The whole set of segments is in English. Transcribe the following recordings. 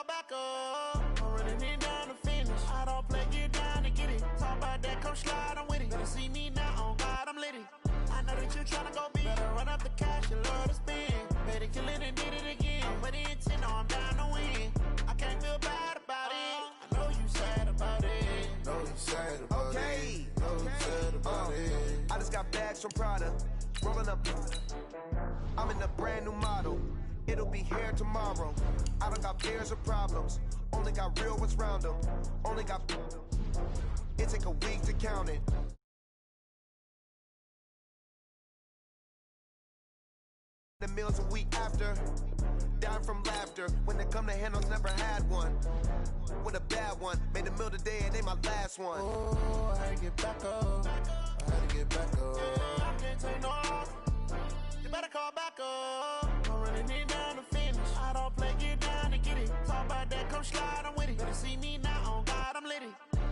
call back up. I'm running it down to finish. I don't play, get down to get it. Talk about that, come slide, I'm with it. Better see me now, on God, I'm litty. I know that you tryna go big. Better run up the cash, you love to spend. Better kill it and did it again. But the intent, no, I'm down to win. I can't feel bad about it. I know you sad about it. Know you sad about it. Know you sad about it. I just got bags from Prada. Rolling up. I'm in a brand new model. It'll be here tomorrow. I don't got fears or problems. Only got real ones round them. Only got. It take a week to count it. The meals a week after. Down from laughter. When they come to handles, never had one. With a bad one. Made a meal today and they my last one. Oh, I had to get back up. I had to get back up. I can't take no off. You better call back up. I'm running it down to finish. I don't play, get down to get it. Talk about that, come slide, I'm with it. Better see me now, on God, I'm litty.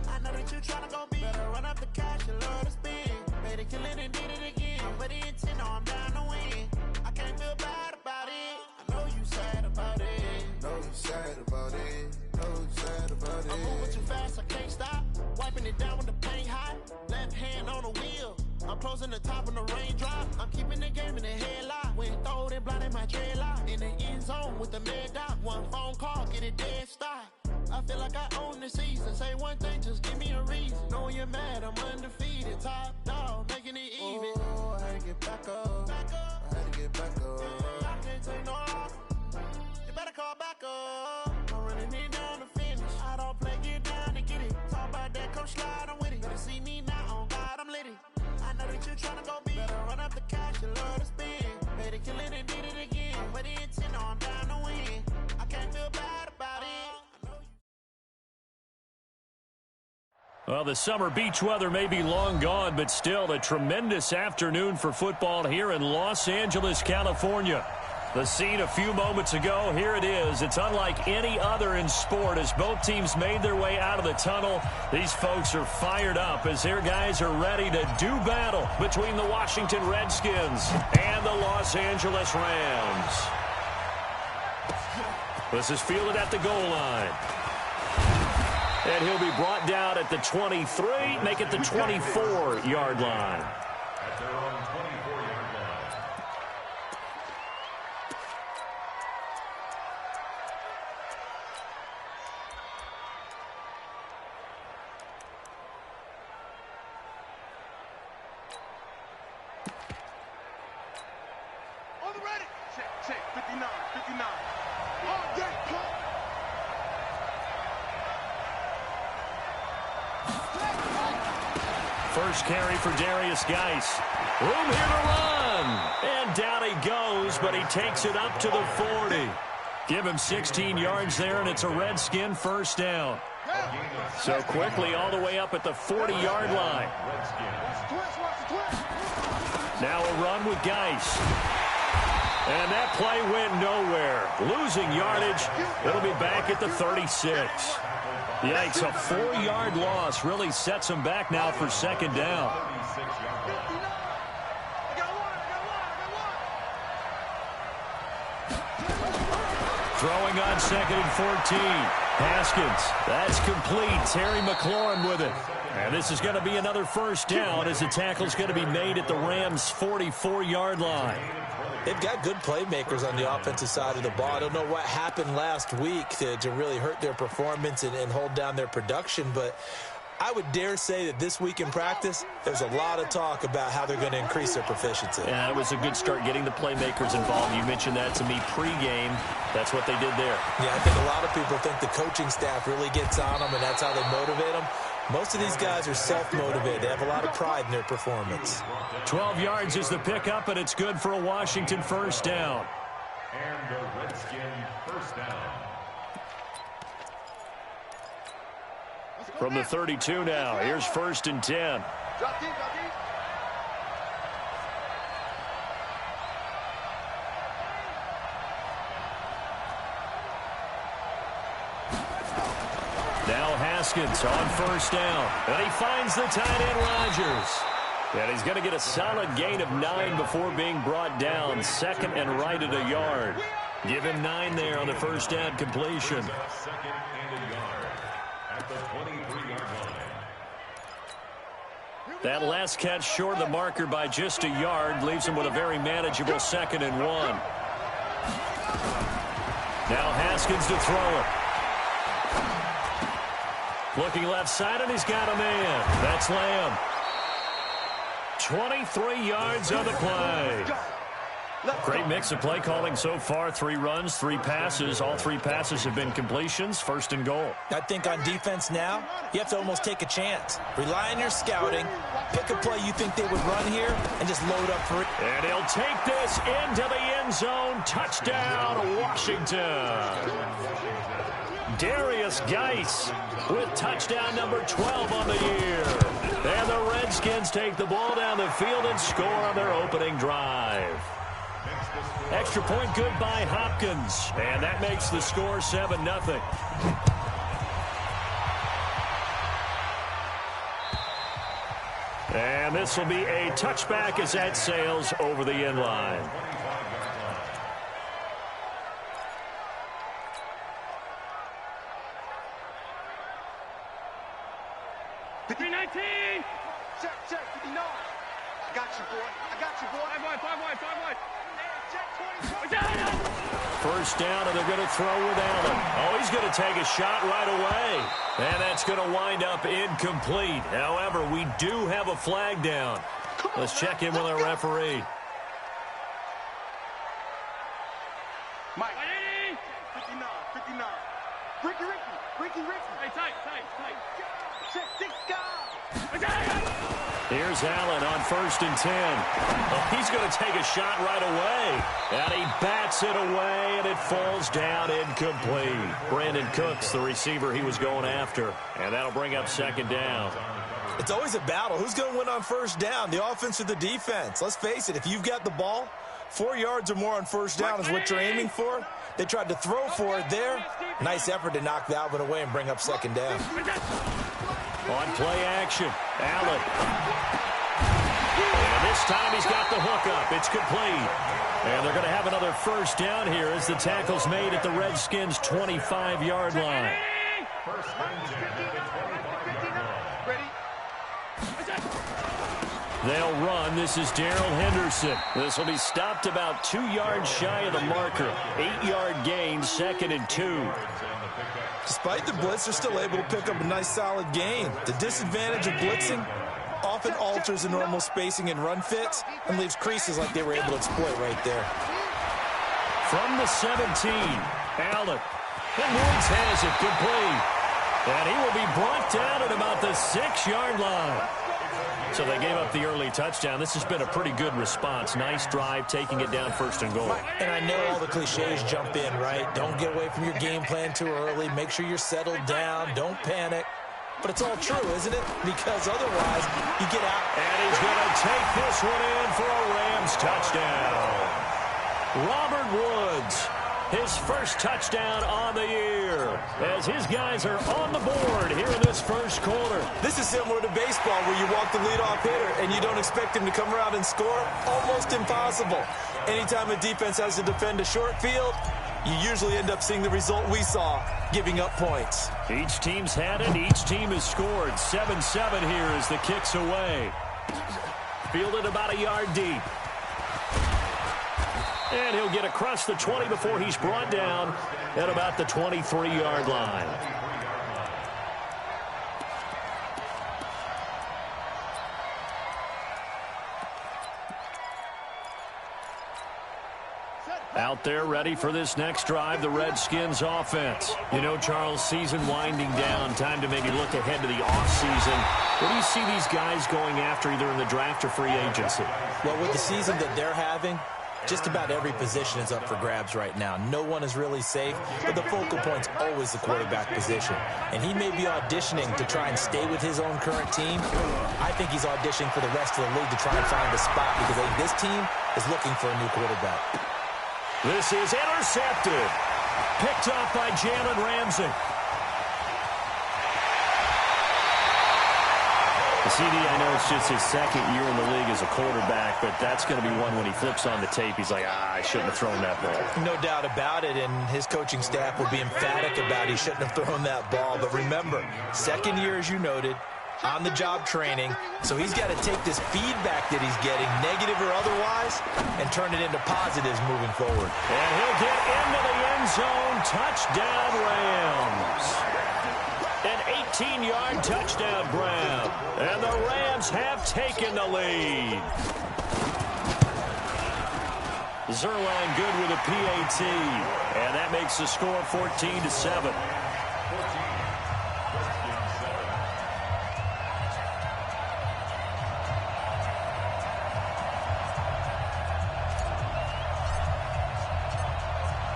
I know that you tryna go big. Better run up the cash, you love to spend. Better kill it and did it again. But the intent, no, I'm down to win. I can't feel bad about it. I know you sad about it. Know you sad about it. Know you sad about it. I'm moving too fast, I can't stop. Wiping it down with the paint hot. Left hand on the wheel. I'm closing the top on the raindrop. I'm keeping the game in the headlock. When throwed and blinded my dreadlock. In the end zone with the mad dot. One phone call, get it dead stop. I feel like I own the season. Say one thing, just give me a reason. Knowing you're mad, I'm undefeated. Top dog, making it even. Oh, I had to get back up. I had to get back up. I can't take no off. You better call back up. I'm running it down to finish. I don't play, get down to get it. Talk about that, come slide, I'm with it. Better see me now, on God, I'm litty. I know that you tryna go big. Better run up the cash, you love to spend. Better kill it and did it again. But the intent, no, I'm down to win. I can't feel bad about it. Well, the summer beach weather may be long gone, but still a tremendous afternoon for football here in Los Angeles, California. The scene a few moments ago, here it is. It's unlike any other in sport as both teams made their way out of the tunnel. These folks are fired up as their guys are ready to do battle between the Washington Redskins and the Los Angeles Rams. This is fielded at the goal line. And he'll be brought down at the 23, make it the 24-yard line. At their own 24-yard line. On the ready. Check, 59, 59. All day, come. First carry for Darius Geis. Room here to run. And down he goes, but he takes it up to the 40. Give him 16 yards there, and it's a Redskin first down. So quickly all the way up at the 40-yard line. Now a run with Geis. And that play went nowhere. Losing yardage. It'll be back at the 36. Yikes, a 4-yard loss really sets him back now for second down. Throwing on second and 14. Haskins, that's complete. Terry McLaurin with it. And this is going to be another first down as the tackle's going to be made at the Rams' 44-yard line. They've got good playmakers on the offensive side of the ball. I don't know what happened last week to really hurt their performance and hold down their production, but I would dare say that this week in practice, there's a lot of talk about how they're going to increase their proficiency. Yeah, it was a good start getting the playmakers involved. You mentioned that to me pregame. That's what they did there. Yeah, I think a lot of people think the coaching staff really gets on them, and that's how they motivate them. Most of these guys are self-motivated. They have a lot of pride in their performance. 12 yards is the pickup, and it's good for a Washington first down. And the Redskin first down. From the 32 now, here's first and 10. Now Haskins on first down. And he finds the tight end Rodgers. And he's going to get a solid gain of 9 before being brought down. Second and right at a yard. Give him 9 there on the first down completion. Second and a yard at the 23-yard line. That last catch short of the marker by just a yard leaves him with a very manageable 2nd and 1. Now Haskins to throw it. Looking left side, and he's got a man. That's Lamb. 23 yards on the play. Great mix of play calling so far. 3 runs, 3 passes. All 3 passes have been completions. 1st and goal. I think on defense now, you have to almost take a chance. Rely on your scouting. Pick a play you think they would run here and just load up for it. And he'll take this into the end zone. Touchdown, Washington. Darius Geis with touchdown number 12 on the year. And the Redskins take the ball down the field and score on their opening drive. Extra point good by Hopkins. And that makes the score 7-0. And this will be a touchback as that sails over the end line. Check, 59. I got you, boy. I got you, boy. 5 wide. Check, 20. First down, and they're going to throw with Allen. Oh, he's going to take a shot right away. And that's going to wind up incomplete. However, we do have a flag down. Let's check in with our referee. Mike. 59. Ricky. Hey, tight. Check, 6 guys. Here's Allen on 1st and 10. Oh, he's going to take a shot right away. And he bats it away, and it falls down incomplete. Brandon Cooks, the receiver he was going after. And that'll bring up 2nd down. It's always a battle. Who's going to win on 1st down, the offense or the defense? Let's face it, if you've got the ball, 4 yards or more on 1st down is what you're aiming for. They tried to throw for it there. Nice effort to knock that one away and bring up 2nd down. On play action, Allen. And this time he's got the hook up. It's complete. And they're going to have another 1st down here as the tackle's made at the Redskins' 25-yard line. First and 10 at the 25-yard line. They'll run. This is Darrell Henderson. This will be stopped about 2 yards shy of the marker. 8-yard gain, 2nd and 2. Despite the blitz, they're still able to pick up a nice solid gain. The disadvantage of blitzing often alters the normal spacing and run fits and leaves creases like they were able to exploit right there. From the 17, Allen. And Woods has it complete. And he will be brought down at about the 6-yard line. So they gave up the early touchdown. This has been a pretty good response. Nice drive, taking it down 1st and goal. And I know all the cliches jump in, right? Don't get away from your game plan too early. Make sure you're settled down. Don't panic. But it's all true, isn't it? Because otherwise, you get out. And he's going to take this one in for a Rams touchdown. Robert Woods, his first touchdown on the year, as his guys are on the board here in this 1st quarter. This is similar to baseball where you walk the leadoff hitter and you don't expect him to come around and score. Almost impossible. Anytime a defense has to defend a short field, you usually end up seeing the result we saw, giving up points. Each team's had it. Each team has scored. 7-7 here as the kick's away. Fielded about a yard deep. And he'll get across the 20 before he's brought down at about the 23-yard line. Out there ready for this next drive, the Redskins offense. You know, Charles, season winding down, time to maybe look ahead to the offseason. What do you see these guys going after either in the draft or free agency? Well, with the season that they're having, just about every position is up for grabs right now. No one is really safe, but the focal point's always the quarterback position. And he may be auditioning to try and stay with his own current team. I think he's auditioning for the rest of the league to try and find a spot because I think this team is looking for a new quarterback. This is intercepted. Picked off by Jalen Ramsey. CD, I know it's just his second year in the league as a quarterback, but that's going to be one when he flips on the tape, he's like, I shouldn't have thrown that ball. No doubt about it, and his coaching staff will be emphatic about he shouldn't have thrown that ball. But remember, second year, as you noted, on-the-job training, so he's got to take this feedback that he's getting, negative or otherwise, and turn it into positives moving forward. And he'll get into the end zone. Touchdown, Rams. An 18-yard touchdown grab, and the Rams have taken the lead. Zerline good with a PAT, and that makes the score 14-7.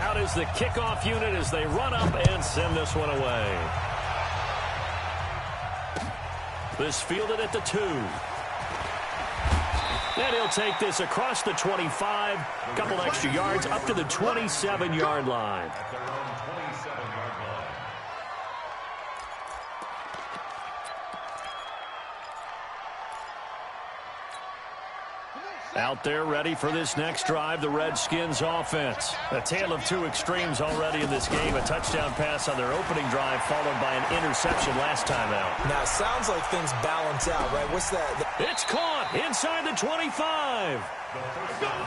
Out is the kickoff unit as they run up and send this one away. This fielded at the 2. And he'll take this across the 25. A couple extra yards up to the 27-yard line. Out there ready for this next drive, the Redskins offense. A tale of two extremes already in this game. A touchdown pass on their opening drive followed by an interception last time out. Now, it sounds like things balance out, right? What's that? It's caught inside the 25.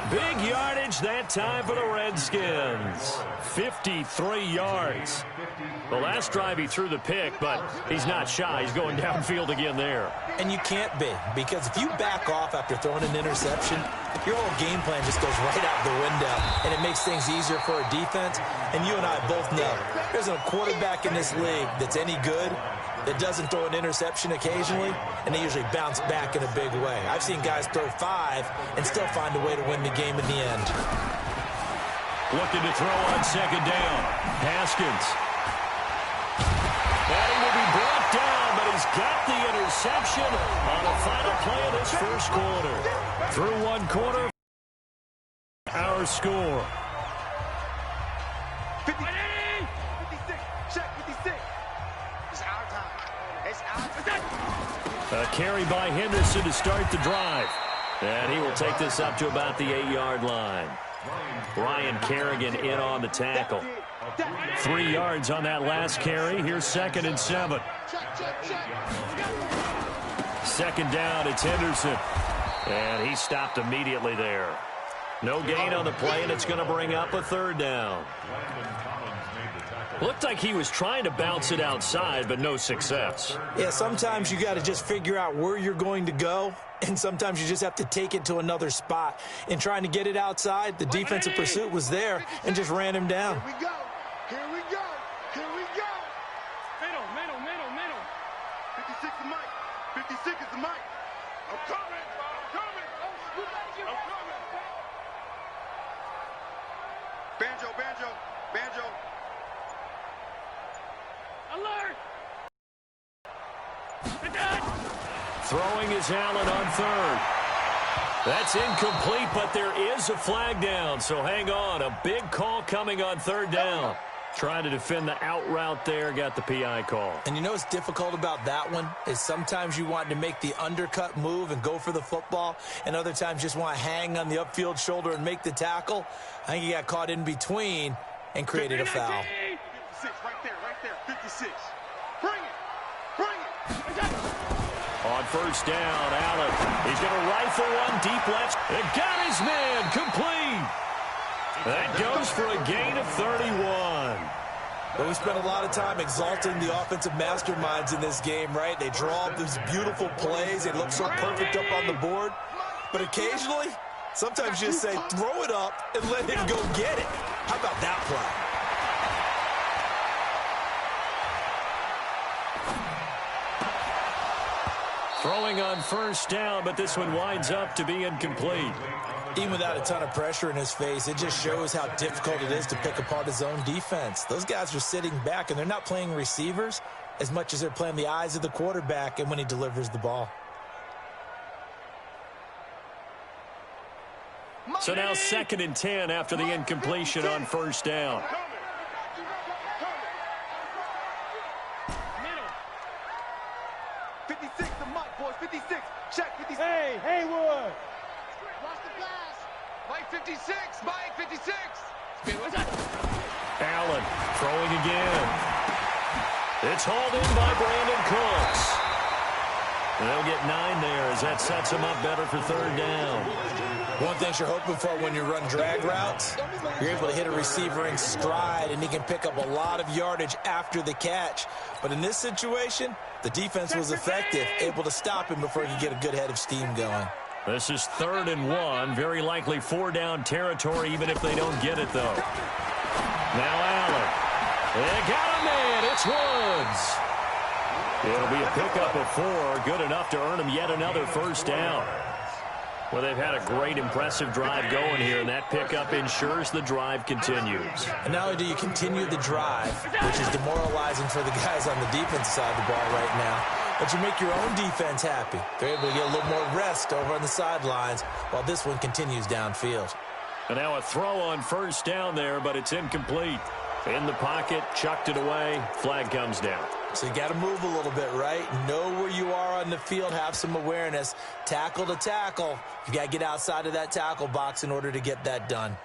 Big yardage that time for the Redskins. 53 yards. The last drive he threw the pick, but he's not shy. He's going downfield again there. And you can't be, because if you back off after throwing an interception, your whole game plan just goes right out the window, and it makes things easier for a defense. And you and I both know there's a quarterback in this league that's any good that doesn't throw an interception occasionally, and they usually bounce back in a big way. I've seen guys throw 5 and still find a way to win the game in the end. Looking to throw on second down. Haskins. And he will be brought down, but he's got the interception on the final play of this first quarter. Through one quarter, our score. 56, check 56. It's our time. It's our time. A carry by Henderson to start the drive. And he will take this up to about the 8-yard line. Ryan Kerrigan in on the tackle. 3 yards on that last carry. Here's 2nd and 7. Second down, it's Henderson. And he stopped immediately there. No gain on the play, and it's going to bring up a 3rd down. Looked like he was trying to bounce it outside, but no success. Yeah, sometimes you got to just figure out where you're going to go, and sometimes you just have to take it to another spot. In trying to get it outside, the defensive pursuit was there and just ran him down. Here we go. Here we go. Here we go. Middle. 56 is Mike. 56 is the Mike. I'm coming. I'm coming. I'm coming. Banjo. Alert! Throwing is Allen on 3rd. That's incomplete, but there is a flag down, so hang on. A big call coming on 3rd down. Trying to defend the out route there, got the PI call. And you know what's difficult about that one is sometimes you want to make the undercut move and go for the football, and other times just want to hang on the upfield shoulder and make the tackle. I think he got caught in between and created a foul. 56, right there. 56. Bring it. On first down, Allen. He's going to rifle one deep left. It got his man complete. That goes for a gain of 31. Well, we spent a lot of time exalting the offensive masterminds in this game, right? They draw up these beautiful plays. They look so perfect up on the board. But occasionally, sometimes you just say, throw it up and let him go get it. How about that play? Throwing on first down, but this one winds up to be incomplete. Even without a ton of pressure in his face, it just shows how difficult it is to pick apart his own defense. Those guys are sitting back, and they're not playing receivers as much as they're playing the eyes of the quarterback and when he delivers the ball. So now 2nd and 10 after the incompletion on first down. 56 the mic, boys. 56. Check 56. Hey, Haywood. Lost the pass. Mike 56. Mike 56. Allen throwing again. It's hauled in by Brandon Cooks. And they'll get 9 there as that sets them up better for third down. One thing you're hoping for when you run drag routes, you're able to hit a receiver in stride, and he can pick up a lot of yardage after the catch. But in this situation, the defense was effective, able to stop him before he could get a good head of steam going. This is 3rd and 1, very likely 4-down territory, even if they don't get it, though. Now Allen. They got a man. It's Woods. It'll be a pickup of 4, good enough to earn him yet another first down. Well, they've had a great, impressive drive going here, and that pickup ensures the drive continues. And not only do you continue the drive, which is demoralizing for the guys on the defense side of the ball right now, but you make your own defense happy. They're able to get a little more rest over on the sidelines while this one continues downfield. And now a throw on first down there, but it's incomplete. In the pocket, chucked it away, flag comes down. So you got to move a little bit, right? Know where you are on the field, have some awareness. Tackle to tackle. You got to get outside of that tackle box in order to get that done.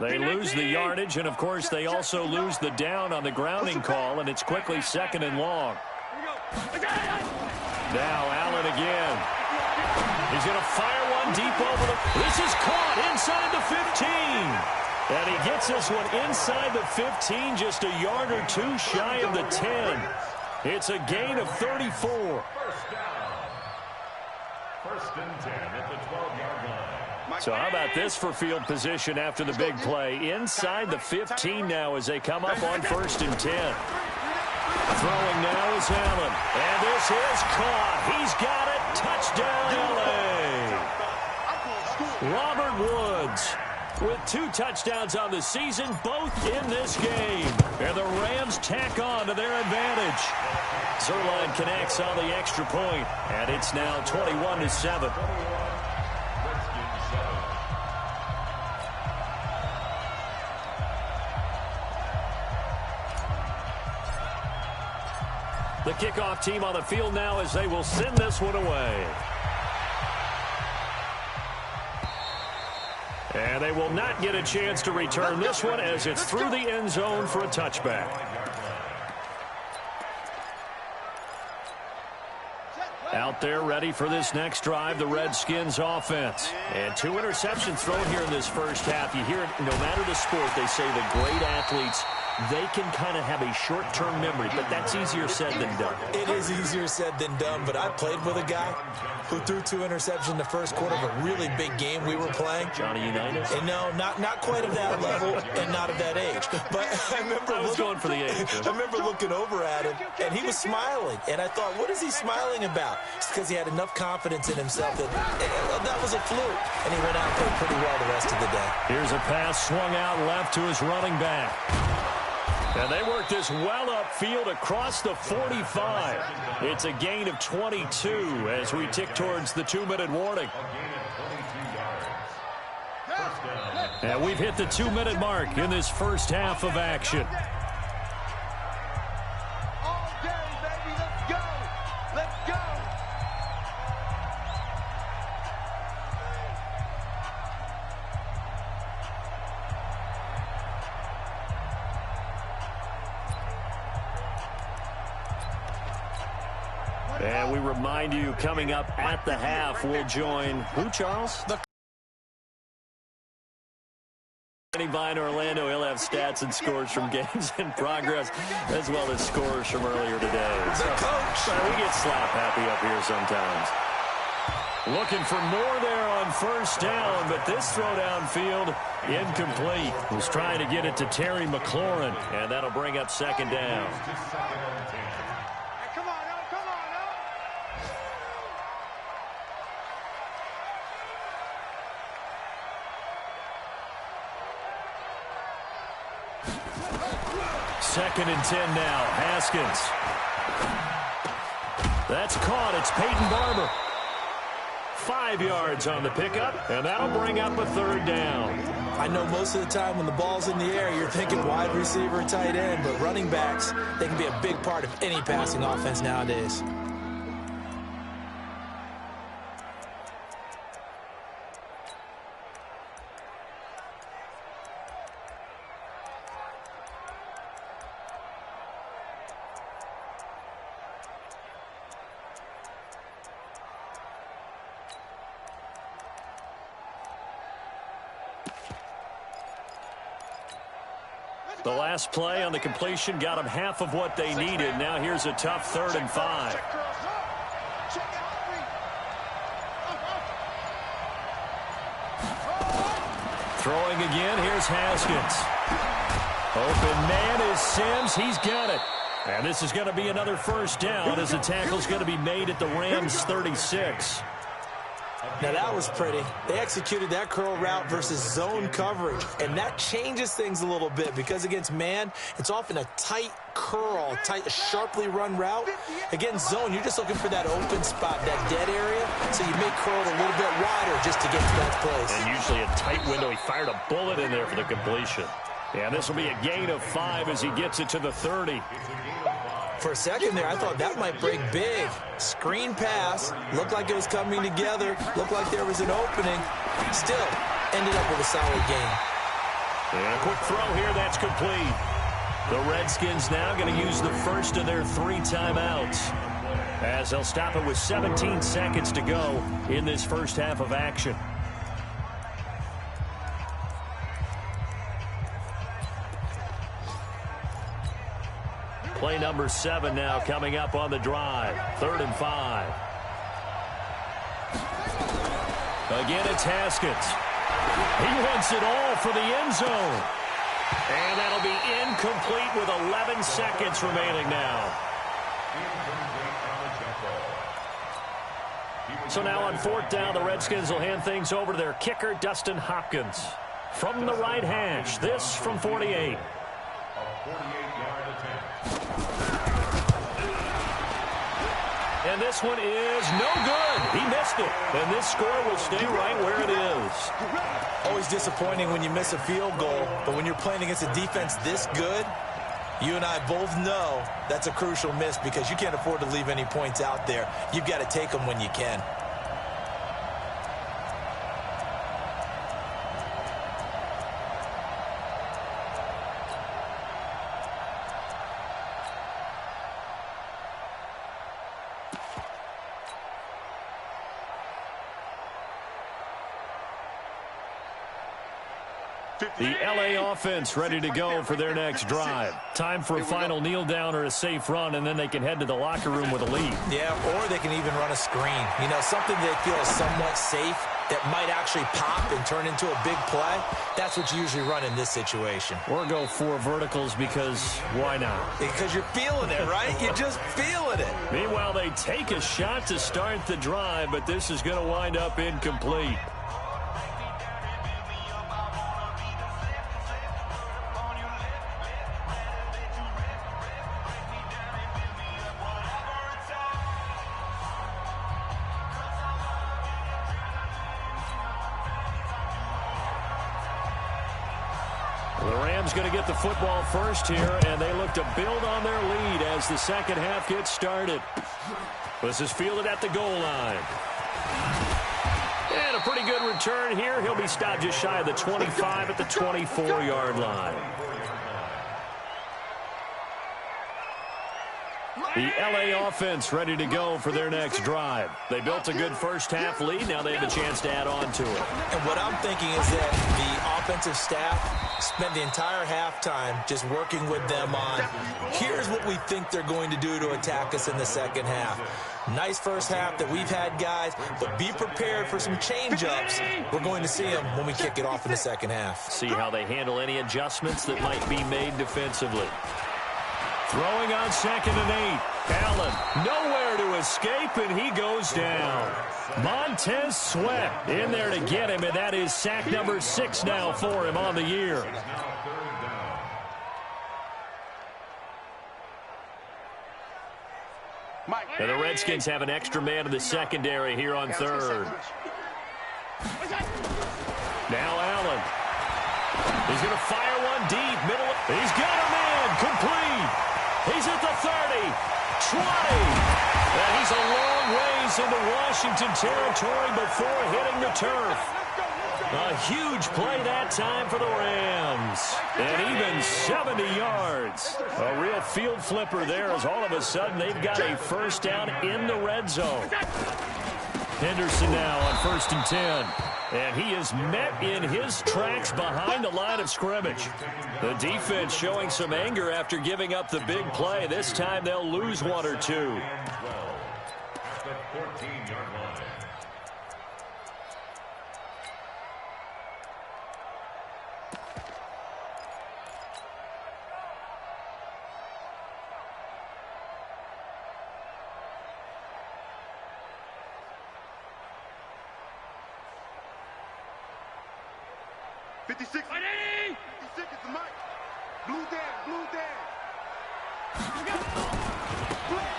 They lose the yardage, and of course they also lose the down on the grounding call, and it's quickly 2nd and long. Now Allen again. He's going to fire one deep over the... This is caught inside the 15. And he gets this one inside the 15, just a yard or 2 shy of the 10. It's a gain of 34. First down. 1st and 10 at the 12-yard line. So how about this for field position after the big play? Inside the 15 now as they come up on 1st and 10. Throwing now is Allen. And this is caught. He's got it. Touchdown, L.A. Robert Woods with 2 touchdowns on the season, both in this game. And the Rams tack on to their advantage. Zerline connects on the extra point, and it's now 21-7. The kickoff team on the field now as they will send this one away. And they will not get a chance to return this one as it's through the end zone for a touchback. Out there ready for this next drive, the Redskins offense. And 2 interceptions thrown here in this first half. You hear it, no matter the sport, they say the great athletes, they can kind of have a short-term memory, but that's easier said than done. It is easier said than done, but I played with a guy who threw 2 interceptions in the first quarter of a really big game we were playing. Johnny Unitas? And no, not quite of that level and not of that age. But I remember going for the age. I remember looking over at him, and he was smiling. And I thought, what is he smiling about? It's because he had enough confidence in himself that was a fluke. And he went out and played pretty well the rest of the day. Here's a pass swung out left to his running back. And they work this well upfield across the 45. It's a gain of 22 as we tick towards the 2-minute warning. And we've hit the 2-minute mark in this first half of action. All day, baby. Let's go. Let's go. And we remind you, coming up at the half, we'll join who, Charles? By in Orlando, he'll have stats and scores from games in progress, as well as scores from earlier today. So, we get slap happy up here sometimes. Looking for more there on first down, but this throw downfield incomplete. Was trying to get it to Terry McLaurin, and that'll bring up 2nd down. Second and 10 now. Haskins. That's caught. It's Peyton Barber. 5 yards on the pickup, and that'll bring up a 3rd down. I know most of the time when the ball's in the air, you're thinking wide receiver, tight end, but running backs, they can be a big part of any passing offense nowadays. The last play on the completion got them half of what they needed. Now here's a tough 3rd and 5. Throwing again, here's Haskins. Open man is Sims. He's got it. And this is going to be another 1st down as the tackle's going to be made at the Rams' 36. Now that was pretty. They executed that curl route versus zone coverage, and that changes things a little bit because against man, it's often a tight curl, sharply run route. Against zone, you're just looking for that open spot, that dead area, so you may curl it a little bit wider just to get to that place. And usually a tight window. He fired a bullet in there for the completion. Yeah, this will be a gain of 5 as he gets it to the 30. For a second there, I thought that might break big. Screen pass, looked like it was coming together, looked like there was an opening. Still, ended up with a solid gain. And a quick throw here, that's complete. The Redskins now going to use the first of their 3 timeouts, as they'll stop it with 17 seconds to go in this first half of action. Play number 7 now coming up on the drive. 3rd and 5. Again, it's Haskins. He wants it all for the end zone. And that'll be incomplete with 11 seconds remaining now. So now on 4th down, the Redskins will hand things over to their kicker, Dustin Hopkins. From the right hash, this from 48. And this one is no good. He missed it. And this score will stay right where it is. Always disappointing when you miss a field goal, but when you're playing against a defense this good, you and I both know that's a crucial miss because you can't afford to leave any points out there. You've got to take them when you can. The LA offense ready to go for their next drive. Time for a final kneel down or a safe run, and then they can head to the locker room with a lead. Yeah, or they can even run a screen. You know, something they feel is somewhat safe that might actually pop and turn into a big play. That's what you usually run in this situation. Or go 4 verticals because why not? Because you're feeling it, right? You're just feeling it. Meanwhile, they take a shot to start the drive, but this is going to wind up incomplete. Going to get the football first here, and they look to build on their lead as the second half gets started. This is fielded at the goal line. And a pretty good return here. He'll be stopped just shy of the 25 at the 24-yard line. The LA offense ready to go for their next drive. They built a good first half lead. Now they have a chance to add on to it. And what I'm thinking is that the offensive staff spent the entire halftime just working with them on, here's what we think they're going to do to attack us in the second half. Nice first half that we've had, guys, but be prepared for some change-ups. We're going to see them when we kick it off in the second half. See how they handle any adjustments that might be made defensively. Throwing on 2nd and 8. Allen nowhere to escape, and he goes down. Montez Sweat in there to get him, and that is sack number 6 now for him on the year. And the Redskins have an extra man in the secondary here on third. Now Allen. He's going to fire one deep. Middle. He's got a man. Complete. He's at the 30. 20. And he's a long ways into Washington territory before hitting the turf. A huge play that time for the Rams. And even 70 yards. A real field flipper there as all of a sudden they've got a first down in the red zone. Henderson now on 1st and 10. And he is met in his tracks behind the line of scrimmage. The defense showing some anger after giving up the big play. This time they'll lose one or two.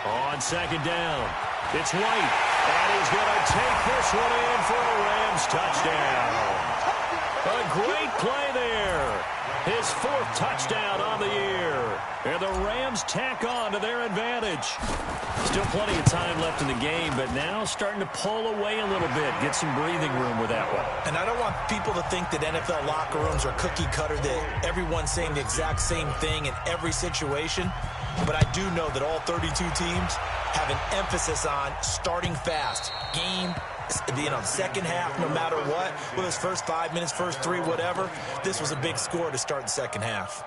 On second down, it's White, and he's going to take this one in for a Rams touchdown. A great play there. His 4th touchdown on the year. And the Rams tack on to their advantage. Still plenty of time left in the game, but now starting to pull away a little bit. Get some breathing room with that one. And I don't want people to think that NFL locker rooms are cookie cutter, that everyone's saying the exact same thing in every situation. But I do know that all 32 teams have an emphasis on starting fast. Game, second half, no matter what. Whether it's first 5 minutes, first 3, whatever. This was a big score to start the second half.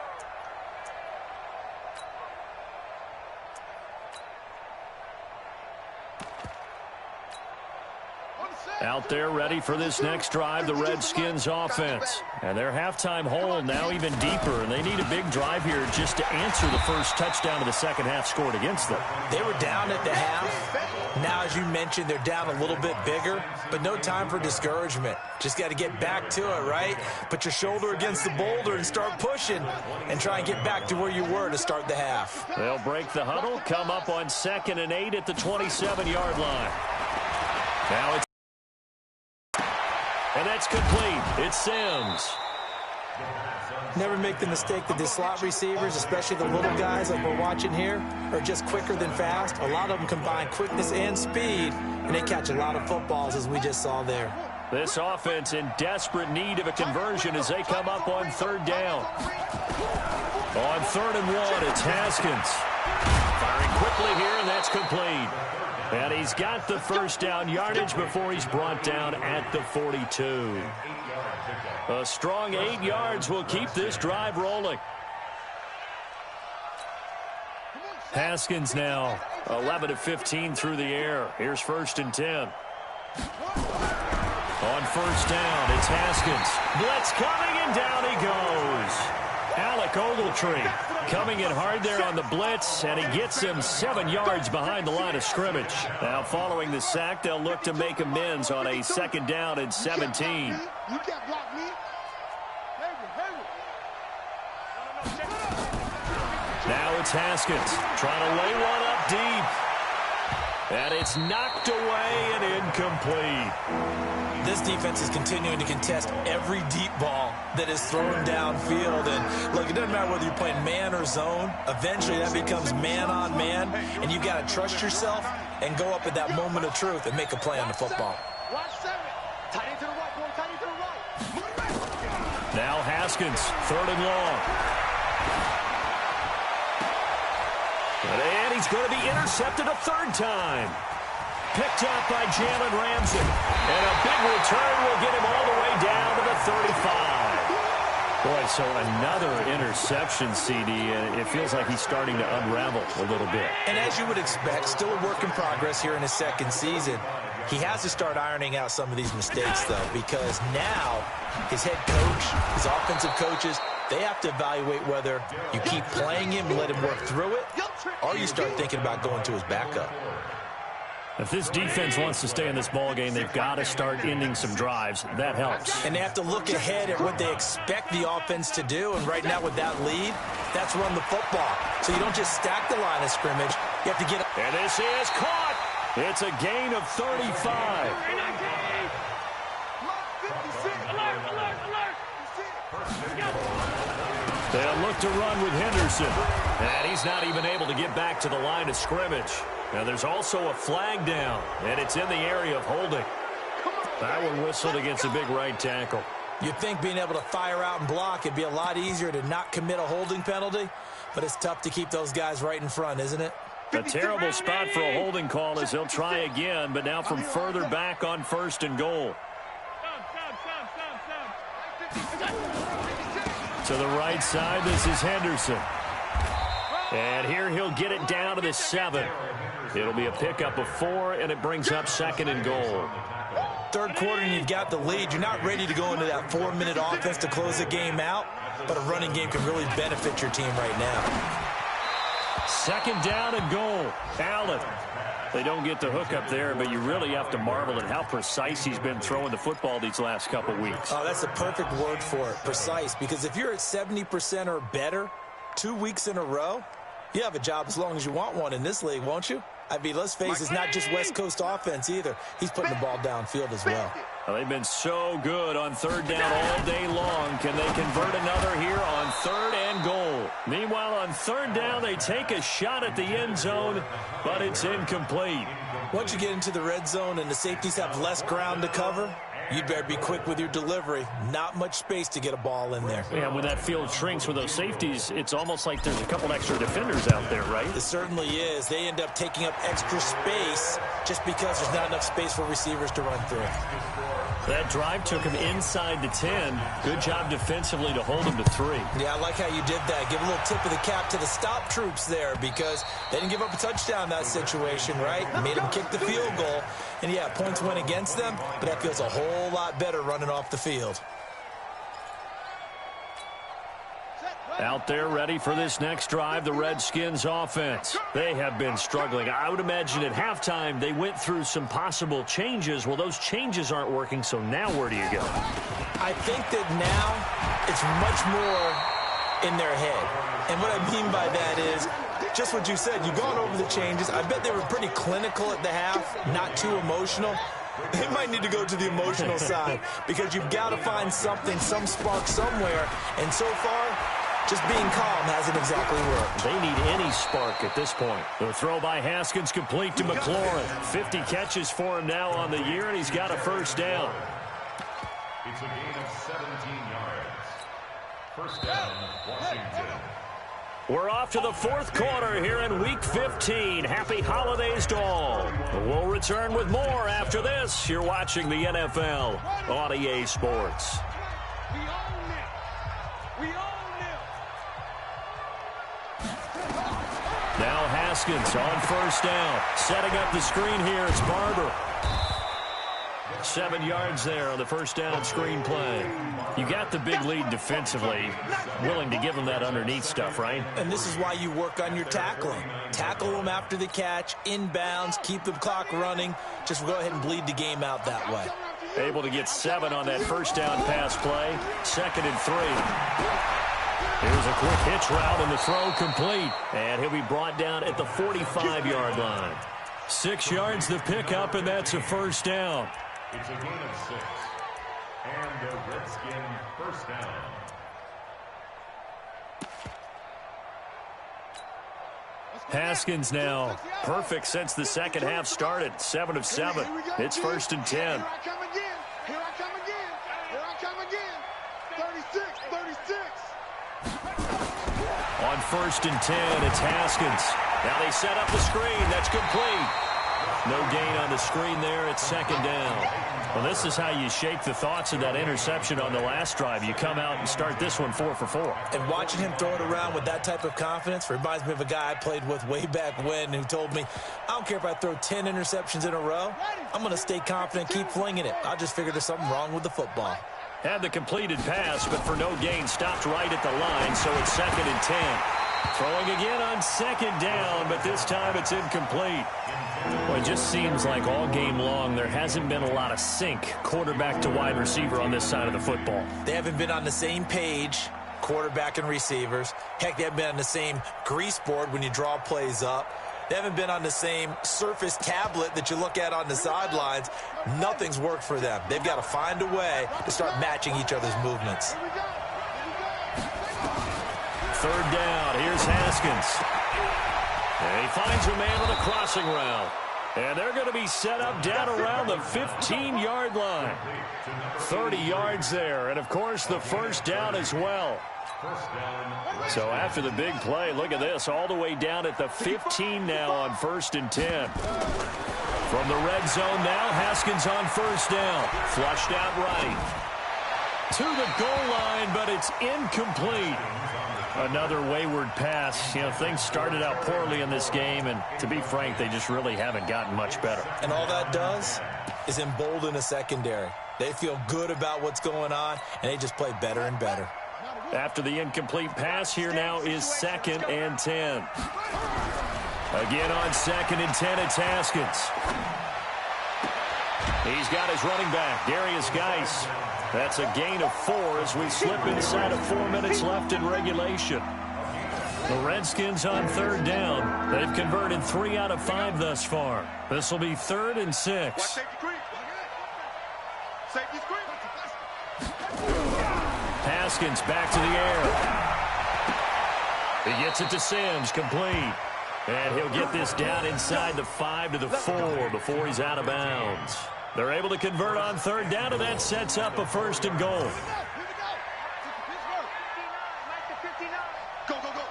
Out there ready for this next drive, the Redskins offense. And their halftime hole now even deeper, and they need a big drive here just to answer the first touchdown of the second half scored against them. They were down at the half. Now, as you mentioned, they're down a little bit bigger, but no time for discouragement. Just got to get back to it, right? Put your shoulder against the boulder and start pushing and try and get back to where you were to start the half. They'll break the huddle, come up on 2nd and 8 at the 27-yard line. Now it's and that's complete. It's Sims. Never make the mistake that the slot receivers, especially the little guys like we're watching here, are just quicker than fast. A lot of them combine quickness and speed, and they catch a lot of footballs, as we just saw there. This offense in desperate need of a conversion as they come up on 3rd down. On 3rd and 1, it's Haskins. Firing quickly here, and that's complete. And he's got the first down yardage before he's brought down at the 42. A strong 8 yards will keep this drive rolling. Haskins now 11 of 15 through the air. Here's 1st and 10. On 1st down, it's Haskins. Blitz coming, and down he goes. Alec Ogletree coming in hard there on the blitz, and he gets him 7 yards behind the line of scrimmage. Now, following the sack, they'll look to make amends on a 2nd down and 17. Now it's Haskins trying to lay one up deep. And it's knocked away and incomplete. This defense is continuing to contest every deep ball that is thrown downfield. And, look, it doesn't matter whether you're playing man or zone. Eventually, that becomes man-on-man, and you've got to trust yourself and go up at that moment of truth and make a play on the football. Now Haskins, 3rd and long. And he's going to be intercepted a 3rd time. Picked up by Jalen Ramsey. And a big return will get him all the way down to the 35. Boy, so another interception, CD, and it feels like he's starting to unravel a little bit. And as you would expect, still a work in progress here in his 2nd season. He has to start ironing out some of these mistakes, though, because now his head coach, his offensive coaches, they have to evaluate whether you keep playing him and let him work through it, or you start thinking about going to his backup. If this defense wants to stay in this ball game, they've got to start ending some drives. That helps. And they have to look ahead at what they expect the offense to do. And right now with that lead, that's run the football. So you don't just stack the line of scrimmage. You have to get... And this is caught. It's a gain of 35. They'll look to run with Henderson. And he's not even able to get back to the line of scrimmage. Now there's also a flag down, and it's in the area of holding. That one whistled against a big right tackle. You'd think being able to fire out and block, it'd be a lot easier to not commit a holding penalty, but it's tough to keep those guys right in front, isn't it? A terrible spot for a holding call as they'll try again, but now from further back on 1st and goal. To the right side, this is Henderson. And here he'll get it down to the 7. It'll be a pickup of 4, and it brings up 2nd and goal. Third quarter, and you've got the lead. You're not ready to go into that 4-minute offense to close the game out, but a running game can really benefit your team right now. 2nd down and goal. Allen. They don't get the hook up there, but you really have to marvel at how precise he's been throwing the football these last couple weeks. Oh, that's the perfect word for it, precise, because if you're at 70% or better 2 weeks in a row, you have a job as long as you want one in this league, won't you? I mean, let's face it, it's not just West Coast offense either. He's putting the ball downfield as well. Well, they've been so good on 3rd down all day long. Can they convert another here on 3rd and goal? Meanwhile, on 3rd down, they take a shot at the end zone, but it's incomplete. Once you get into the red zone and the safeties have less ground to cover, you'd better be quick with your delivery. Not much space to get a ball in there. Yeah, when that field shrinks with those safeties, it's almost like there's a couple extra defenders out there, right? It certainly is. They end up taking up extra space just because there's not enough space for receivers to run through. That drive took him inside the 10. Good job defensively to hold him to 3. Yeah, I like how you did that. Give a little tip of the cap to the stop troops there because they didn't give up a touchdown in that situation, right? Made them kick the field goal. And, yeah, points went against them, but that feels a whole lot better running off the field. Out there ready for this next drive, the Redskins offense. They have been struggling. I would imagine at halftime they went through some possible changes. Well, those changes aren't working, so now where do you go? I think that now it's much more in their head. And what I mean by that is just what you said. You've gone over the changes. I bet they were pretty clinical at the half, not too emotional. They might need to go to the emotional side because you've got to find something, some spark somewhere. And so far, just being calm hasn't exactly worked. They need any spark at this point. The throw by Haskins complete to McLaurin. 50 catches for him now on the year, and he's got a 1st down. It's a gain of 17 yards. 1st down, Washington. We're off to the 4th quarter here in Week 15. Happy holidays to all. We'll return with more after this. You're watching the NFL on EA Sports. Now Haskins on 1st down. Setting up the screen here. It's Barber. 7 yards there on the 1st down screen play. You got the big lead defensively. Willing to give them that underneath stuff, right? And this is why you work on your tackling. Tackle them after the catch, inbounds, keep the clock running. Just go ahead and bleed the game out that way. Able to get 7 on that 1st down pass play. 2nd and 3. Here's a quick hitch route, and the throw complete. And he'll be brought down at the 45-yard line. 6 yards the pickup, and that's a 1st down. It's a gain of 6. And the Redskin 1st down. Haskins now perfect since the 2nd half started. 7 of 7. It's 1st and 10. Here I come again. Here I come again. Here I come again. 36, 36. On 1st and 10, it's Haskins. Now they set up the screen. That's complete. No gain on the screen there. It's 2nd down. Well, this is how you shake the thoughts of that interception on the last drive. You come out and start this one 4 for 4. And watching him throw it around with that type of confidence reminds me of a guy I played with way back when who told me, I don't care if I throw 10 interceptions in a row. I'm going to stay confident, keep flinging it. I just figured there's something wrong with the football. Had the completed pass, but for no gain, stopped right at the line, so it's 2nd and 10. Throwing again on second down, but this time it's incomplete. Well, it just seems like all game long there hasn't been a lot of sync quarterback to wide receiver on this side of the football. They haven't been on the same page, quarterback and receivers. Heck, they haven't been on the same grease board when you draw plays up. They haven't been on the same Surface tablet that you look at on the sidelines. Nothing's worked for them. They've got to find a way to start matching each other's movements. Third down. Here's Haskins. And he finds a man on a crossing route. And they're going to be set up down around the 15-yard line. 30 yards there. And, of course, the first down as well. So after the big play, look at this, all the way down at the 15 now on 1st and 10. From the red zone now, Haskins on first down. Flushed out right. To the goal line, but it's incomplete. Another wayward pass. You know, things started out poorly in this game, and to be frank, they just really haven't gotten much better. And all that does is embolden a secondary. They feel good about what's going on, and they just play better and better. After the incomplete pass, here now is 2nd and 10. Again on 2nd and 10, it's Haskins. He's got his running back, Darius Geis. That's a gain of 4 as we slip inside of 4 minutes left in regulation. The Redskins on 3rd down. They've converted 3 out of 5 thus far. This will be 3rd and 6. Haskins back to the air. He gets it to Sims, complete. And he'll get this down inside the 5 to the 4 before he's out of bounds. They're able to convert on 3rd down, and that sets up a 1st and goal. Go, go, go.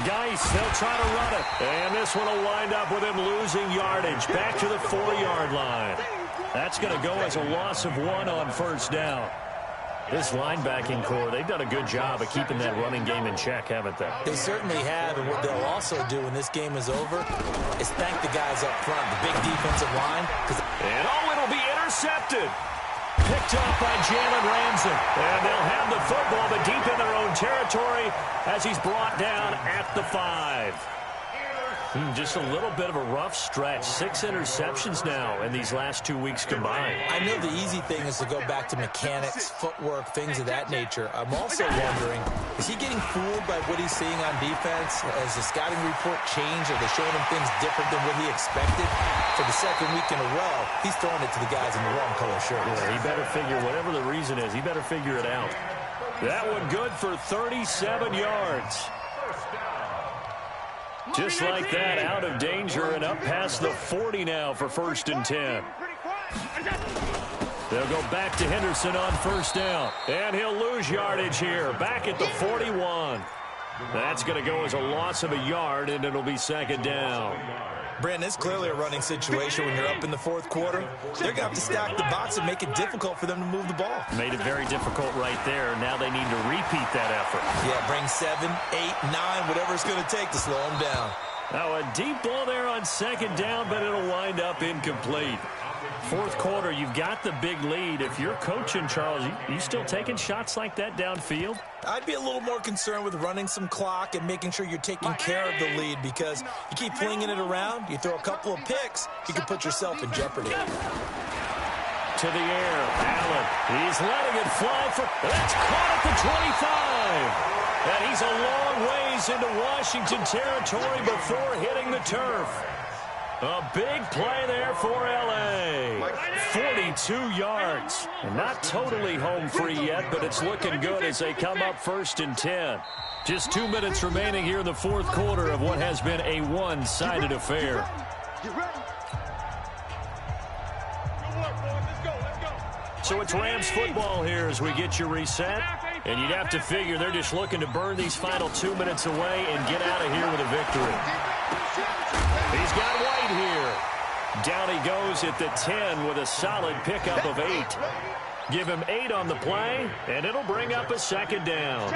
Geis, they'll try to run it. And this one will wind up with him losing yardage. Back to the 4-yard line. That's going to go as a loss of 1 on 1st down. This linebacking core, they've done a good job of keeping that running game in check, haven't they? They certainly have, and what they'll also do when this game is over is thank the guys up front, the big defensive line. And it'll be intercepted. Picked up by Jalen Ramsey. And they'll have the football, but deep in their own territory as he's brought down at the 5. Just a little bit of a rough stretch. 6 interceptions now in these last 2 weeks combined. I know the easy thing is to go back to mechanics, footwork, things of that nature. I'm also wondering, is he getting fooled by what he's seeing on defense? Has the scouting report changed? Are they showing him things different than what he expected? For the 2nd week in a row, he's throwing it to the guys in the wrong color shirts. Yeah, he better figure, whatever the reason is, he better figure it out. That one good for 37 yards. Just like that, out of danger and up past the 40 now for 1st and 10. They'll go back to Henderson on 1st down. And he'll lose yardage here. Back at the 41. That's going to go as a loss of a yard, and it'll be 2nd down. Brandon, it's clearly a running situation when you're up in the 4th quarter. They're going to have to stack the box and make it difficult for them to move the ball. Made it very difficult right there. Now they need to repeat that effort. Yeah, bring 7, 8, 9, whatever it's going to take to slow them down. Now a deep ball there on 2nd down, but it'll wind up incomplete. 4th quarter, you've got the big lead. If you're coaching, Charles, you still taking shots like that downfield? I'd be a little more concerned with running some clock and making sure you're taking care of the lead, because you keep flinging it around, you throw a couple of picks, you can put yourself in jeopardy. To the air, Allen. He's letting it fly for... That's caught at the 25. And he's a long ways into Washington territory before hitting the turf. A big play there for L.A. 42 yards. Not totally home free yet, but it's looking good as they come up 1st and 10. Just 2 minutes remaining here in the 4th quarter of what has been a one-sided affair. So it's Rams football here as we get you reset. And you'd have to figure they're just looking to burn these final 2 minutes away and get out of here with a victory. He's got White here. Down he goes at the 10 with a solid pickup of 8. Give him 8 on the play, and it'll bring up a 2nd down.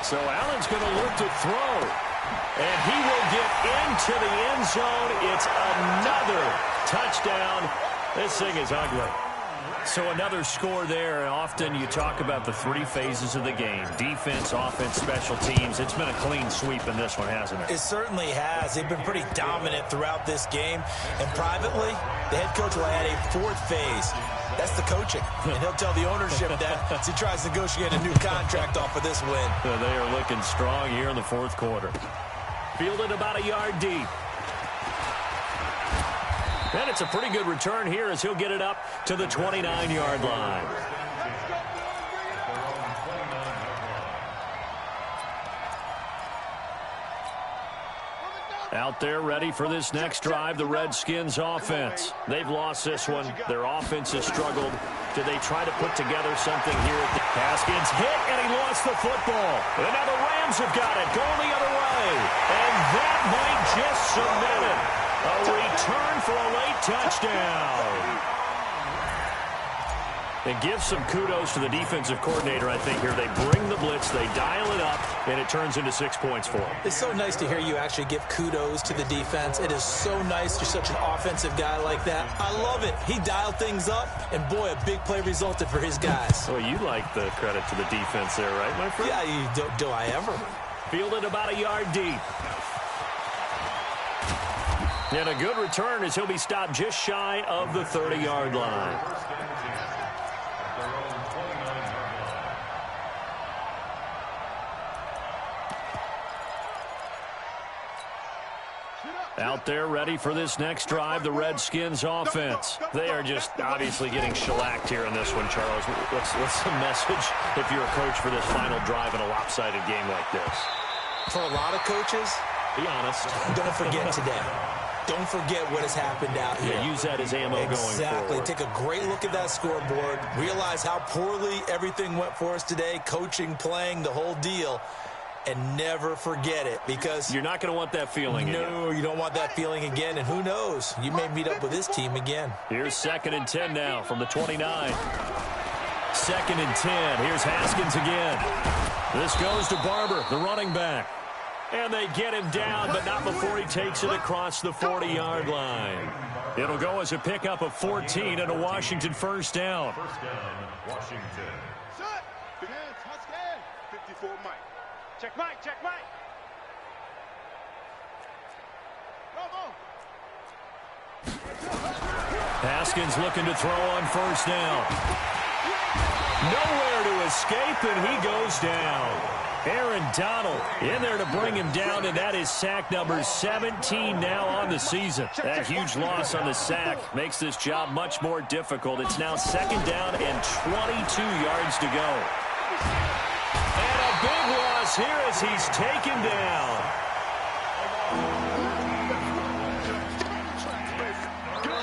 So Allen's going to look to throw. And he will get into the end zone. It's another touchdown. This thing is ugly. So another score there. Often you talk about the three phases of the game: defense, offense, special teams. It's been a clean sweep in this one, hasn't it? It certainly has. They've been pretty dominant throughout this game. And privately, the head coach will add a fourth phase. That's the coaching. And he'll tell the ownership that as he tries to negotiate a new contract off of this win. They are looking strong here in the fourth quarter. Fielded about a yard deep. And it's a pretty good return here as he'll get it up to the 29-yard line. Out there ready for this next drive, the Redskins offense. They've lost this one. Their offense has struggled. Do they try to put together something here? Haskins hit, and he lost the football. And now the Rams have got it, going the other way. And that might just cement it. A return for a late touchdown. And give some kudos to the defensive coordinator, I think, here. They bring the blitz, they dial it up, and it turns into 6 points for them. It's so nice to hear you actually give kudos to the defense. It is so nice. You're such an offensive guy like that. I love it. He dialed things up, and boy, a big play resulted for his guys. Well, you like the credit to the defense there, right, my friend? Yeah, do I ever? Fielded about a yard deep. And a good return as he'll be stopped just shy of the 30-yard line. Out there ready for this next drive, the Redskins offense. They are just obviously getting shellacked here in this one, Charles. What's the message if you're a coach for this final drive in a lopsided game like this? For a lot of coaches, be honest. Don't forget today. Don't forget what has happened out here. Yeah, use that as ammo going forward. Exactly. Take a great look at that scoreboard. Realize how poorly everything went for us today. Coaching, playing, the whole deal. And never forget it, because you're not going to want that feeling again. No, you don't want that feeling again. And who knows? You may meet up with this team again. Here's 2nd and 10 now from the 29. 2nd and 10. Here's Haskins again. This goes to Barber, the running back. And they get him down, but not before he takes it across the 40-yard line. It'll go as a pickup of 14 and a Washington first down. First down, Washington. Set. Big hands, Husky. 54 Mike. Check Mike, check Mike. Haskins looking to throw on first down. Nowhere to escape, and he goes down. Aaron Donald in there to bring him down, and that is sack number 17 now on the season. That huge loss on the sack makes this job much more difficult. It's now 2nd down and 22 yards to go. And a big loss here as he's taken down.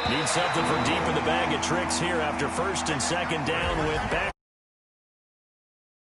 Need something from deep in the bag of tricks here after 1st and 2nd down with back.